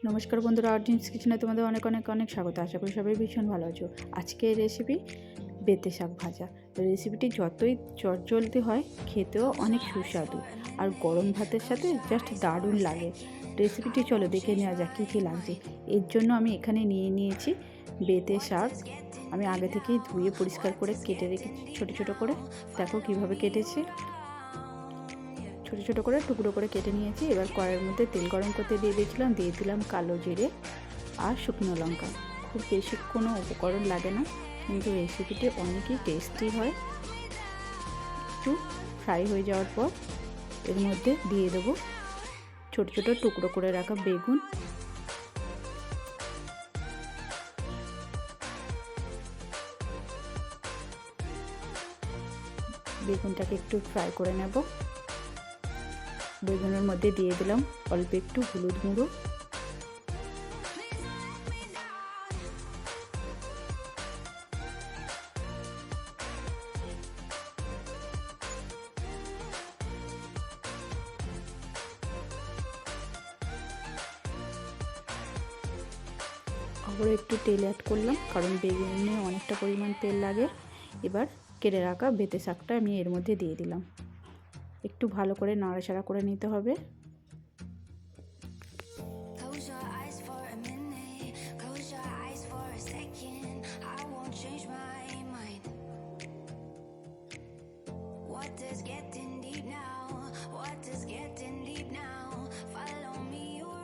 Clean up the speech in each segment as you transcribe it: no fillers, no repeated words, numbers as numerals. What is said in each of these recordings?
নমস্কার বন্ধুরা, আর্টিন্স কিচেনে তোমাদের অনেক অনেক অনেক স্বাগত। আশা করি সবাই ভীষণ ভালো আছো। আজকের রেসিপি বেতে শাক ভাজা। রেসিপিটি যতই চটজলদি হয়, খেতেও অনেক সুস্বাদু আর গরম ভাতের সাথে জাস্ট দারুণ লাগে। রেসিপিটি চলো দেখে নেওয়া যাক কী কী লাগছে। এর জন্য আমি এখানে নিয়েছি বেতে শাক। আমি আগে থেকেই ধুয়ে পরিষ্কার করে কেটে রেখেছি ছোটো ছোটো করে। দেখো কীভাবে কেটেছি, ছোটো ছোটো করে টুকরো করে কেটে নিয়েছি। এবার কড়াইয়ের মধ্যে তেল গরম করতে দিয়ে দিলাম কালো জিরে আর শুকনো লঙ্কা। খুব বেশি কোনো উপকরণ লাগে না, কিন্তু রেসিপিটি অনেকই টেস্টি হয়। একটু ফ্রাই হয়ে যাওয়ার পর এর মধ্যে দিয়ে দেবো ছোটো ছোটো টুকরো করে রাখা বেগুন। বেগুনটাকে একটু ফ্রাই করে নেব। বেগুনের মধ্যে দিয়ে দিলাম অল্প একটু হলুদ গুঁড়ো, আবার একটু তেল অ্যাড করলাম, কারণ বেগুনে অনেকটা পরিমাণ তেল লাগে। এবার কেটে রাখা বেতে শাকটা আমি এর মধ্যে দিয়ে দিলাম। একটু ভালো করে নাড়াচাড়া করে নিতে হবে।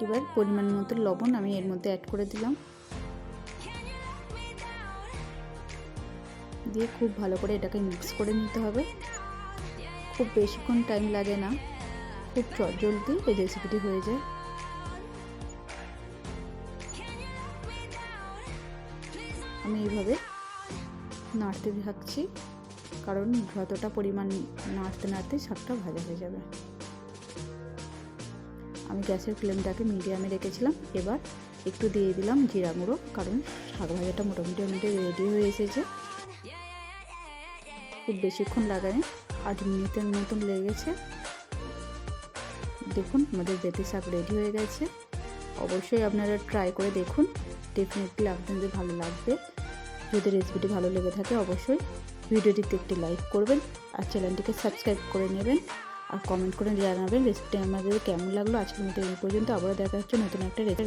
এবার পরিমাণ মতো লবণ আমি এর মধ্যে অ্যাড করে দিলাম, দিয়ে খুব ভালো করে এটাকে মিক্স করে নিতে হবে। খুব বেশিক্ষণ টাইম লাগে না, খুব জলদি এই রেসিপিটি হয়ে যায়। আমি এইভাবে নাড়তে থাকছি, কারণ যতটা পরিমাণ নাড়তে নাড়তে শাকটা ভাজা হয়ে যাবে। আমি গ্যাসের ফ্লেমটাকে মিডিয়ামে রেখেছিলাম। এবার একটু দিয়ে দিলাম জিরা গুঁড়ো, কারণ শাক ভাজাটা মোটামুটি রেডি হয়ে এসেছে। খুব বেশিক্ষণ লাগায়নি, 8 মিনিটের মতন লেগেছে। দেখুন আমাদের বেতে শাক রেডি হয়ে গেছে। অবশ্যই আপনারা ট্রাই করে দেখুন, ডেফিনেটলি আপনাদের ভালো লাগবে। যদি রেসিপিটি ভালো লেগে থাকে অবশ্যই ভিডিওটিতে একটি লাইক করবেন আর চ্যানেলটিকে সাবস্ক্রাইব করে নেবেন আর কমেন্ট করে জানাবেন রেসিপিটি আমাদের কেমন লাগলো। আজকের মতো এই পর্যন্ত, আবারও দেখা হচ্ছে নতুন একটা রেসিপি।